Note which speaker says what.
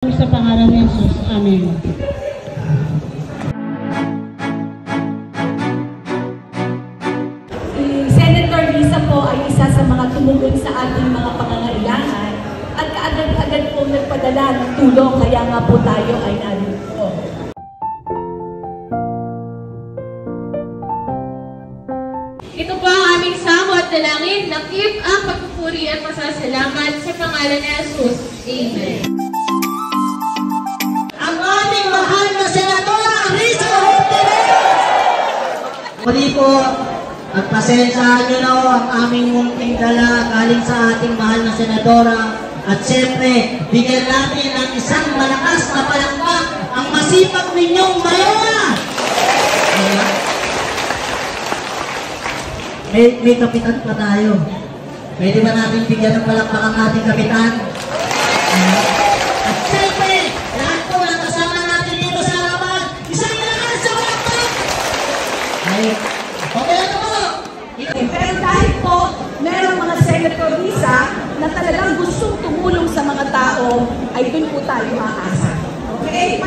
Speaker 1: Sa pangalan ni Jesus. Amen.
Speaker 2: Si Senator Risa po ay isa sa mga tumugon sa ating mga pangangailangan at kaagad-agad po nagpadala ng tulong, kaya nga po tayo ay narito.
Speaker 3: Ito po ang aming samo at dalangin. Nakip ang pagpupuri at pasasalamat sa pangalan ni Jesus. Amen.
Speaker 4: Ang aming mahal na Senadora Risa Ortega! Muli po, pagpasensyahan nyo na ang aming munting dala galing sa ating mahal na Senadora. At siyempre, bigyan natin ng isang malakas na palakpak ang masipag ninyong Mayora! May kapitan pa tayo. Pwede ba natin bigyan ng palakpak ang ating kapitan? At siyempre, lahat po na kasama natin dito sa harapan, isang malakas sa palakpak! Ay, okay na po!
Speaker 2: Pero dahil po, merong mga Senator Risa na talagang gustong tumulong sa mga tao, ay dun po tayo maasa. Okay?